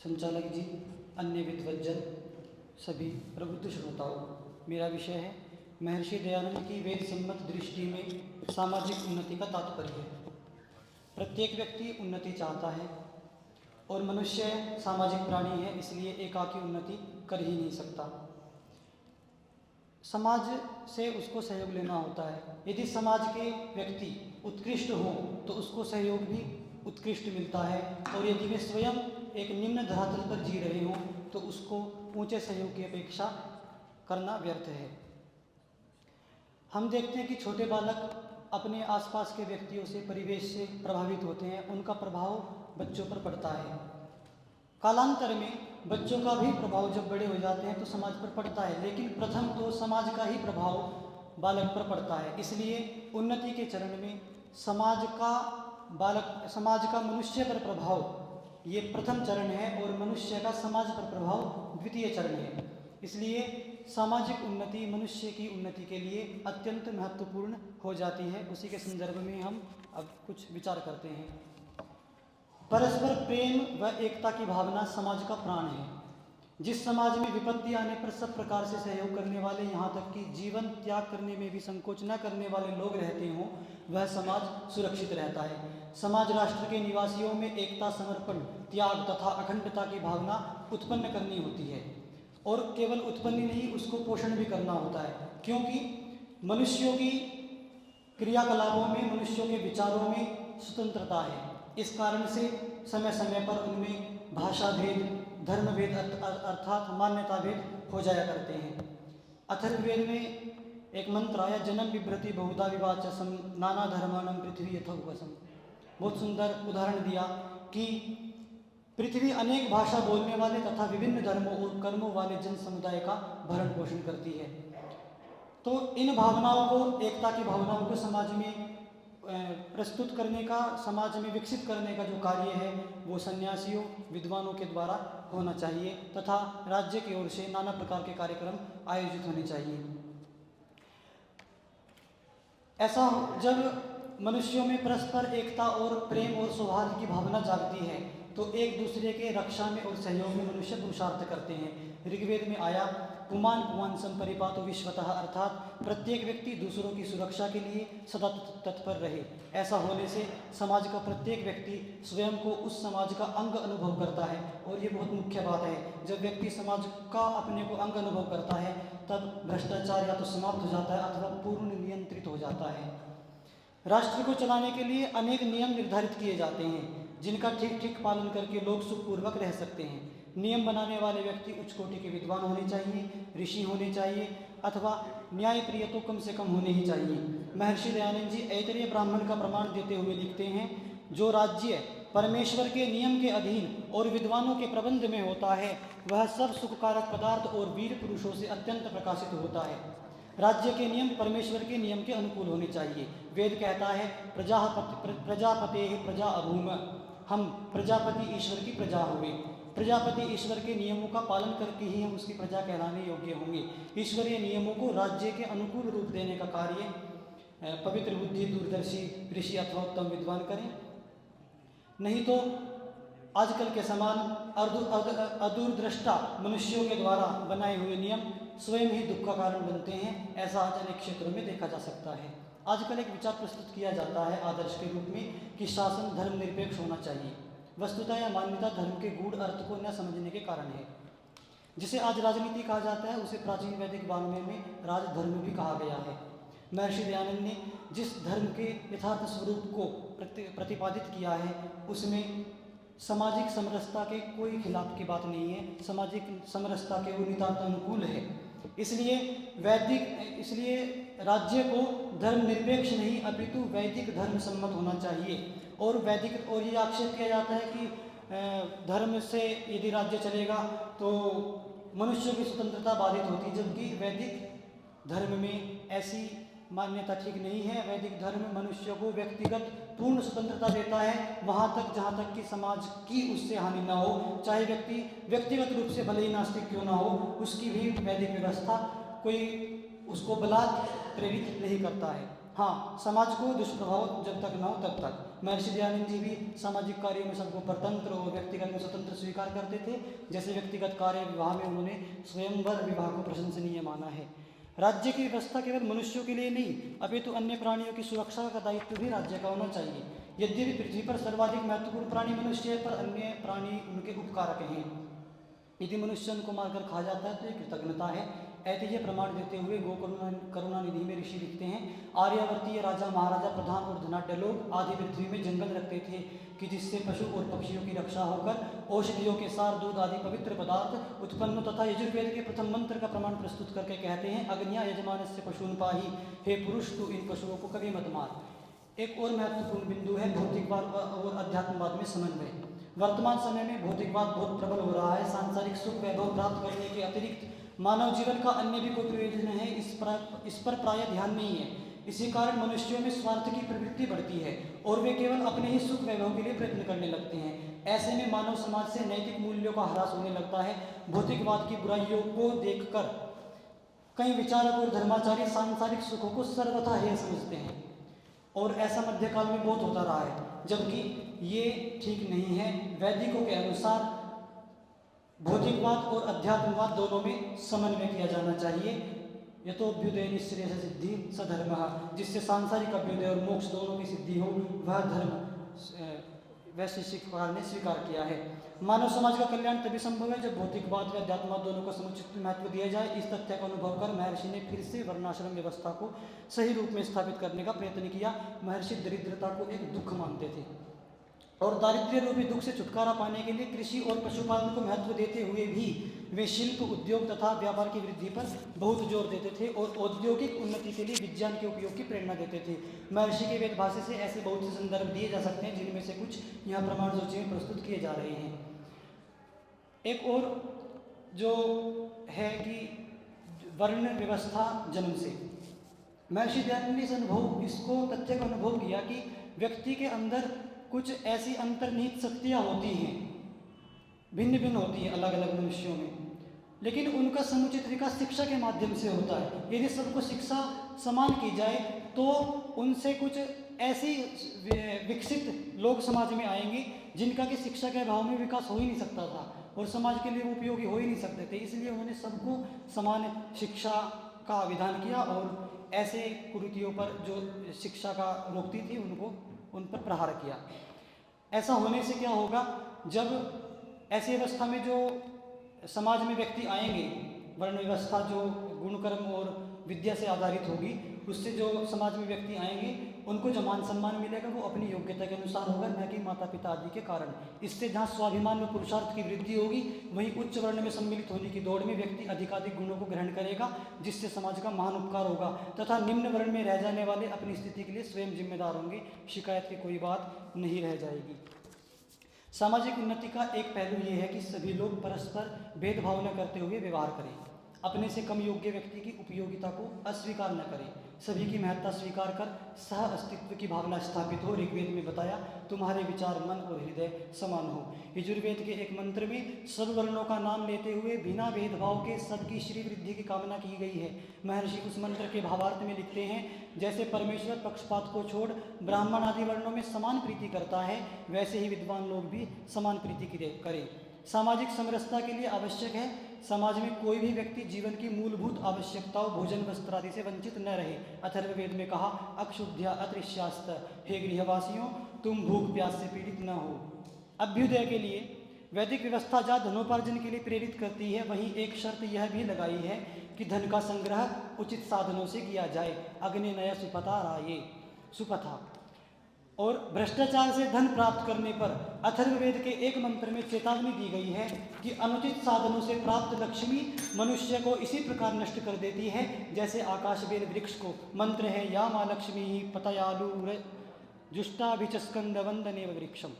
संचालक जी, अन्य विद्वज्जन, सभी प्रबुद्ध श्रोताओं, मेरा विषय है महर्षि दयानंद की वेद सम्मत दृष्टि में सामाजिक उन्नति का तात्पर्य। प्रत्येक व्यक्ति उन्नति चाहता है और मनुष्य सामाजिक प्राणी है, इसलिए एकाकी उन्नति कर ही नहीं सकता। समाज से उसको सहयोग लेना होता है। यदि समाज के व्यक्ति उत्कृष्ट हों तो उसको सहयोग भी उत्कृष्ट मिलता है, और यदि वे स्वयं एक निम्न धरातल पर जी रहे हों तो उसको ऊंचे सहयोग की अपेक्षा करना व्यर्थ है। हम देखते हैं कि छोटे बालक अपने आसपास के व्यक्तियों से, परिवेश से प्रभावित होते हैं, उनका प्रभाव बच्चों पर पड़ता है। कालांतर में बच्चों का भी प्रभाव जब बड़े हो जाते हैं तो समाज पर पड़ता है, लेकिन प्रथम तो समाज का ही प्रभाव बालक पर पड़ता है। इसलिए उन्नति के चरण में समाज का मनुष्य पर प्रभाव ये प्रथम चरण है और मनुष्य का समाज पर प्रभाव द्वितीय चरण है। इसलिए सामाजिक उन्नति मनुष्य की उन्नति के लिए अत्यंत महत्वपूर्ण हो जाती है। उसी के संदर्भ में हम अब कुछ विचार करते हैं। परस्पर प्रेम व एकता की भावना समाज का प्राण है। जिस समाज में विपत्ति आने पर सब प्रकार से सहयोग करने वाले, यहाँ तक कि जीवन त्याग करने में भी संकोच न करने वाले लोग रहते हों, वह समाज सुरक्षित रहता है। समाज राष्ट्र के निवासियों में एकता, समर्पण, त्याग तथा अखंडता की भावना उत्पन्न करनी होती है, और केवल उत्पन्न ही नहीं, उसको पोषण भी करना होता है, क्योंकि मनुष्यों की क्रियाकलापों में, मनुष्यों के विचारों में स्वतंत्रता है। इस कारण से समय समय पर उनमें भाषा भेद, धर्म भेद अर्थात मान्यता भेद हो जाया करते हैं। अथर्ववेद में एक मंत्र आया, जन्म विभ्रति बहुधा विवाचसम नाना धर्मानम पृथ्वी यथोपसम। बहुत सुंदर उदाहरण दिया कि पृथ्वी अनेक भाषा बोलने वाले तथा विभिन्न धर्मों और कर्मों वाले जन समुदाय का भरण पोषण करती है। तो इन भावनाओं को, एकता की भावनाओं को समाज में प्रस्तुत करने का, समाज में विकसित करने का जो कार्य है वो सन्यासियों, विद्वानों के द्वारा होना चाहिए, तथा राज्य की ओर से नाना प्रकार के कार्यक्रम आयोजित होने चाहिए। ऐसा जब मनुष्यों में परस्पर एकता और प्रेम और सौहार्द की भावना जागती है तो एक दूसरे के रक्षा में और सहयोग में मनुष्य पुरुषार्थ करते हैं। ऋग्वेद में आया, पुमान पुमान संपरिपातो विश्वतः, अर्थात प्रत्येक व्यक्ति दूसरों की सुरक्षा के लिए सदा तत्पर रहे। ऐसा होने से समाज का प्रत्येक व्यक्ति स्वयं को उस समाज का अंग अनुभव करता है, और ये बहुत मुख्य बात है। जब व्यक्ति समाज का अपने को अंग अनुभव करता है तब भ्रष्टाचार या तो समाप्त हो जाता है अथवा पूर्ण नियंत्रित हो जाता है। राष्ट्र को चलाने के लिए अनेक नियम निर्धारित किए जाते हैं, जिनका ठीक ठीक पालन करके लोग सुखपूर्वक रह सकते हैं। नियम बनाने वाले व्यक्ति उच्च कोटि के विद्वान होने चाहिए, ऋषि होने चाहिए, अथवा न्यायप्रिय तो कम से कम होने ही चाहिए। महर्षि दयानंद जी ऐतरेय ब्राह्मण का प्रमाण देते हुए लिखते हैं, जो राज्य परमेश्वर के नियम के अधीन और विद्वानों के प्रबंध में होता है वह सब सुखकारक पदार्थ और वीर पुरुषों से अत्यंत प्रकाशित होता है। राज्य के नियम परमेश्वर के नियम के अनुकूल होने चाहिए। वेद कहता है, प्रजापते प्रजा अभूम, हम प्रजापति ईश्वर की प्रजा हुए। प्रजापति ईश्वर के नियमों का पालन करके ही हम उसकी प्रजा कहलाने योग्य होंगे। ईश्वरीय नियमों को राज्य के अनुकूल रूप देने का कार्य पवित्र बुद्धि, दूरदर्शी ऋषि अथवा उत्तम विद्वान करें। नहीं तो आजकल के समान अदूरदृष्टा मनुष्यों के द्वारा बनाए हुए नियम स्वयं ही दुख का कारण बनते हैं। ऐसा आज अनेक क्षेत्रों में देखा जा सकता है। आजकल एक विचार प्रस्तुत किया जाता है आदर्श के रूप में कि शासन धर्मनिरपेक्ष होना चाहिए। वस्तुतः या मान्यता धर्म के गूढ़ अर्थ को न समझने के कारण है। जिसे आज राजनीति कहा जाता है उसे प्राचीन वैदिक वाङ्मय में राजधर्म भी कहा गया है। महर्षि दयानंद ने जिस धर्म के यथार्थ स्वरूप को प्रतिपादित किया है उसमें सामाजिक समरसता के कोई खिलाफ की बात नहीं है। सामाजिक समरसता के वो नितांत अनुकूल है। इसलिए राज्य को धर्म निरपेक्ष नहीं अपितु वैदिक धर्म सम्मत होना चाहिए। और ये आक्षेप किया जाता है कि धर्म से यदि राज्य चलेगा तो मनुष्यों की स्वतंत्रता बाधित होती, जबकि वैदिक धर्म में ऐसी मान्यता ठीक नहीं है। वैदिक धर्म मनुष्य को व्यक्तिगत पूर्ण स्वतंत्रता देता है, वहाँ तक जहाँ तक कि समाज की उससे हानि ना हो। चाहे व्यक्ति व्यक्तिगत रूप से भले ही नास्तिक क्यों ना हो, उसकी भी वैदिक व्यवस्था कोई उसको बलात् प्रेरित नहीं करता है। हाँ, समाज को दुष्प्रभाव जब तक ना हो तब तक। महर्षि दयानंद जी भी सामाजिक कार्यों में सबको परतंत्र और व्यक्तिगत में स्वतंत्र स्वीकार करते थे। जैसे व्यक्तिगत कार्य विवाह में उन्होंने स्वयंवर विवाह को प्रशंसनीय माना है। राज्य की व्यवस्था केवल मनुष्यों के लिए नहीं अपितु अन्य प्राणियों की सुरक्षा का दायित्व भी राज्य का होना चाहिए। यद्यपि पृथ्वी पर सर्वाधिक महत्वपूर्ण प्राणी मनुष्य है, पर अन्य प्राणी उनके उपकारक हैं। यदि मनुष्य उनको मारकर खा जाता है तो ये कृतज्ञता है। ऐतिह्य प्रमाण देते हुए गो करुणानिधि में ऋषि लिखते हैं, आर्यावर्तीय राजा महाराजा प्रधान और धनाढ्य लोग आदि पृथ्वी में जंगल रखते थे कि जिससे पशु और पक्षियों की रक्षा होकर औषधियों के सार दूध आदि पवित्र पदार्थ उत्पन्न, तथा यजुर्वेद के प्रथम मंत्र का प्रमाण प्रस्तुत करके कहते हैं, अग्निया यजमानस्य पशून पाही, हे पुरुष तू इन पशुओं को कभी मत मार। एक और महत्वपूर्ण बिंदु है भौतिकवाद और अध्यात्मवाद में समन्वय। वर्तमान समय में भौतिकवाद बहुत प्रबल हो रहा है। सांसारिक सुख वैभव प्राप्त करने के अतिरिक्त मानव जीवन का अन्य भी कोई प्रयोजन है, इस पर प्रायः ध्यान नहीं है। इसी कारण मनुष्यों में स्वार्थ की प्रवृत्ति बढ़ती है और वे केवल अपने ही सुख वैभव के लिए प्रयत्न करने लगते हैं। ऐसे में मानव समाज से नैतिक मूल्यों का ह्रास होने लगता है। भौतिकवाद की बुराइयों को देखकर कई विचारक और धर्माचारी सांसारिक सुखों को सर्वथा हेय समझते हैं और ऐसा मध्यकाल में बहुत होता रहा है, जबकि ये ठीक नहीं है। वैदिकों के अनुसार भौतिकवाद और अध्यात्मवाद दोनों में समन्वय किया जाना चाहिए। यथोभ्युदय निश्रेयस सिद्धि सधर्म, जिससे सांसारिक अभ्युदय और मोक्ष दोनों की सिद्धि हो, वह धर्म वैशेषिककार ने स्वीकार किया है। मानव समाज का कल्याण तभी संभव है जब भौतिकवाद व अध्यात्मवाद दोनों को समुचित महत्व दिया जाए। इस तथ्य का अनुभव कर महर्षि ने फिर से वर्णाश्रम व्यवस्था को सही रूप में स्थापित करने का प्रयत्न किया। महर्षि दरिद्रता को एक दुख मानते थे और दारिद्र्य रूपी दुख से छुटकारा पाने के लिए कृषि और पशुपालन को महत्व देते हुए भी वे शिल्प उद्योग तथा व्यापार की वृद्धि पर बहुत जोर देते थे और औद्योगिक उन्नति के लिए विज्ञान के उपयोग की प्रेरणा देते थे। महर्षि के वेद भाष्य से ऐसे बहुत से संदर्भ दिए जा सकते हैं, जिनमें से कुछ यहाँ प्रमाण सूची में प्रस्तुत किए जा रहे हैं। एक और जो है कि वर्ण व्यवस्था जन्म से, महर्षि दयानंद ने इसको तथ्य का अनुभव किया कि व्यक्ति के अंदर कुछ ऐसी अंतर्निहित शक्तियाँ होती हैं, भिन्न भिन्न होती हैं अलग अलग मनुष्यों में, लेकिन उनका समुचित विकास शिक्षा के माध्यम से होता है। यदि सबको शिक्षा समान की जाए तो उनसे कुछ ऐसी विकसित लोग समाज में आएंगे जिनका कि शिक्षा के अभाव में विकास हो ही नहीं सकता था और समाज के लिए उपयोगी हो ही नहीं सकते थे। इसलिए उन्होंने सबको समान शिक्षा का विधान किया और ऐसे कुरीतियों पर जो शिक्षा का रोकती थी उन पर प्रहार किया। ऐसा होने से क्या होगा, जब ऐसी अवस्था में जो समाज में व्यक्ति आएंगे, वर्ण व्यवस्था जो गुणकर्म और विद्या से आधारित होगी, उससे जो समाज में व्यक्ति आएंगे उनको जो मान सम्मान मिलेगा वो अपनी योग्यता के अनुसार होगा, न कि माता पिता आदि के कारण। इससे जहाँ स्वाभिमान में पुरुषार्थ की वृद्धि होगी, वहीं उच्च वर्ण में सम्मिलित होने की दौड़ में व्यक्ति अधिकाधिक गुणों को ग्रहण करेगा, जिससे समाज का महान उपकार होगा तथा निम्न वर्ण में रह जाने वाले अपनी स्थिति के लिए स्वयं जिम्मेदार होंगे। शिकायत की कोई बात नहीं रह जाएगी। सामाजिक उन्नति का एक पहलू ये है कि सभी लोग परस्पर भेदभाव न करते हुए व्यवहार करें, अपने से कम योग्य व्यक्ति की उपयोगिता को अस्वीकार न करें, सभी की महत्ता स्वीकार कर सह अस्तित्व की भावना स्थापित हो। ऋग्वेद में बताया, तुम्हारे विचार मन और हृदय समान हो। यजुर्वेद के एक मंत्र में सब वर्णों का नाम लेते हुए बिना भेदभाव के सबकी श्री वृद्धि की कामना की गई है। महर्षि उस मंत्र के भावार्थ में लिखते हैं, जैसे परमेश्वर पक्षपात को छोड़ ब्राह्मण आदि वर्णों में समान प्रीति करता है, वैसे ही विद्वान लोग भी समान प्रीति करें। सामाजिक समरसता के लिए आवश्यक है समाज में कोई भी व्यक्ति जीवन की मूलभूत आवश्यकताओं भोजन वस्त्र आदि से वंचित न रहे। अथर्ववेद में कहा, अक्षुभ्या अतृष्यास्त, हे गृहवासियों तुम भूख प्यास से पीड़ित न हो। अभ्युदय के लिए वैदिक व्यवस्था जहाँ धनोपार्जन के लिए प्रेरित करती है, वहीं एक शर्त यह भी लगाई है कि धन का संग्रह उचित साधनों से किया जाए। अग्नि नया सुपथा राये सुपथा। और भ्रष्टाचार से धन प्राप्त करने पर अथर्ववेद के एक मंत्र में चेतावनी दी गई है कि अनुचित साधनों से प्राप्त लक्ष्मी मनुष्य को इसी प्रकार नष्ट कर देती है जैसे आकाशबेल वृक्ष को। मंत्र है, या माँ लक्ष्मी पतयालु जुष्टाभिचस्कंद वंदने वृक्षम।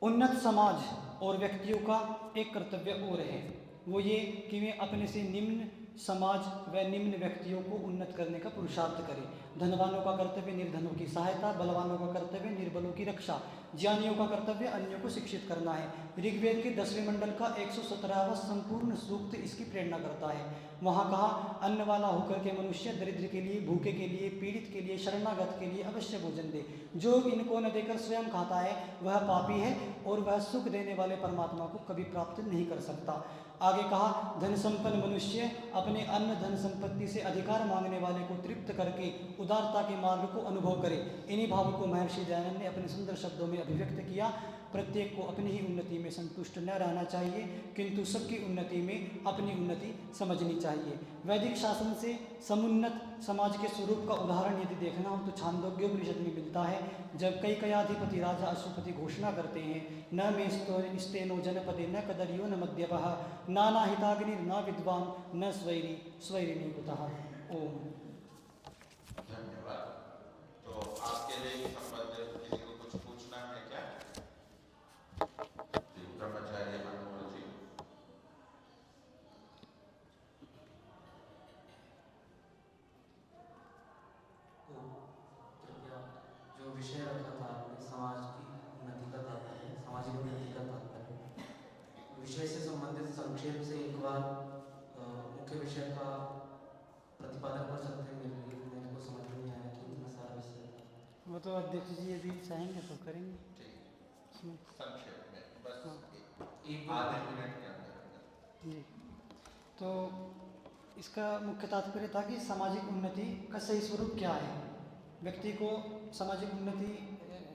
उन्नत समाज और व्यक्तियों का एक कर्तव्य और है, वो ये कि वे अपने से निम्न समाज व निम्न व्यक्तियों को उन्नत करने का पुरुषार्थ करें। धनवानों का कर्तव्य निर्धनों की सहायता, बलवानों का कर्तव्य निर्बलों की रक्षा, ज्ञानियों का कर्तव्य अन्यों को शिक्षित करना है। ऋग्वेद के 10वें मंडल का 117वां संपूर्ण सूक्त इसकी प्रेरणा करता है। वहाँ कहा, अन्न वाला होकर के मनुष्य दरिद्र के लिए, भूखे के लिए, पीड़ित के लिए, शरणागत के लिए अवश्य भोजन दे। जो इनको न देकर स्वयं खाता है वह पापी है और वह सुख देने वाले परमात्मा को कभी प्राप्त नहीं कर सकता। आगे कहा, धन संपन्न मनुष्य अपने अन्न धन संपत्ति से अधिकार मांगने वाले को तृप्त करके उदारता के मार्ग को अनुभव करे। इन्हीं भावों को महर्षि दयानंद ने अपने सुंदर शब्दों में अभिव्यक्त किया। प्रत्येक को अपनी ही उन्नति में संतुष्ट न रहना चाहिए, किंतु सबकी उन्नति में अपनी उन्नति समझनी चाहिए। वैदिक शासन से समुन्नत समाज के स्वरूप का उदाहरण यदि देखना हो तो छांदोग्योपनिषद में मिलता है, जब कई कयाधिपति राजा अश्वपति घोषणा करते हैं, न मे स्तेनो जनपदे न कदरियो न मद्यपः नाना हिताग्निर न विद्वान न स्वैरी स्वैरिणी कुतः। ओम। धन्यवाद। तो आपके लिए संबंधित किसी को कुछ पूछना है क्या? ब्रह्मचार्य अनमोल जी। कृपया जो विषय रखा था आपने, समाज की उन्नति का तात्पर्य, सामाजिक उन्नति का तात्पर्य, विषय से संबंधित संक्षेप से एक बार मुख्य विषय का प्रतिपादन कर सकते हैं? मेरे को समझ नहीं आया कि इतना सारा विषय था। वो तो अध्यक्ष जी यदि चाहेंगे तो करेंगे। ठीक, संक्षेप में बस हाँ। एक आधे मिनट के अंदर। जी, तो इसका मुख्य तात्पर्य था कि सामाजिक उन्नति का सही स्वरूप क्या है। व्यक्ति को सामाजिक उन्नति,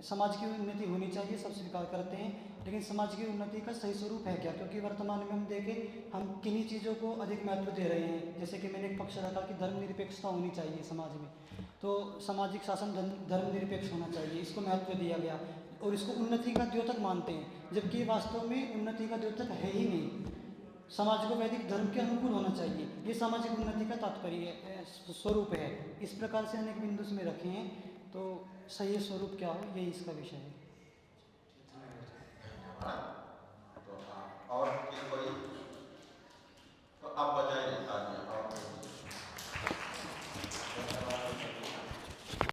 समाज की उन्नति होनी चाहिए, सब स्वीकार करते हैं, लेकिन समाज की उन्नति का सही स्वरूप है क्या? क्योंकि वर्तमान में हम देखें, हम किन्हीं चीज़ों को अधिक महत्व दे रहे हैं। जैसे कि मैंने एक पक्ष रखा कि धर्मनिरपेक्षता होनी चाहिए समाज में, तो सामाजिक शासन धर्मनिरपेक्ष होना चाहिए, इसको महत्व दिया गया और इसको उन्नति का द्योतक मानते हैं, जबकि वास्तव में उन्नति का द्योतक है ही नहीं। समाज को वैदिक धर्म के अनुकूल होना चाहिए, ये सामाजिक उन्नति का तात्पर्य स्वरूप है। इस प्रकार से अनेक बिंदु में रखे हैं, तो सही स्वरूप क्या हो, यही इसका विषय है। धन्यवाद।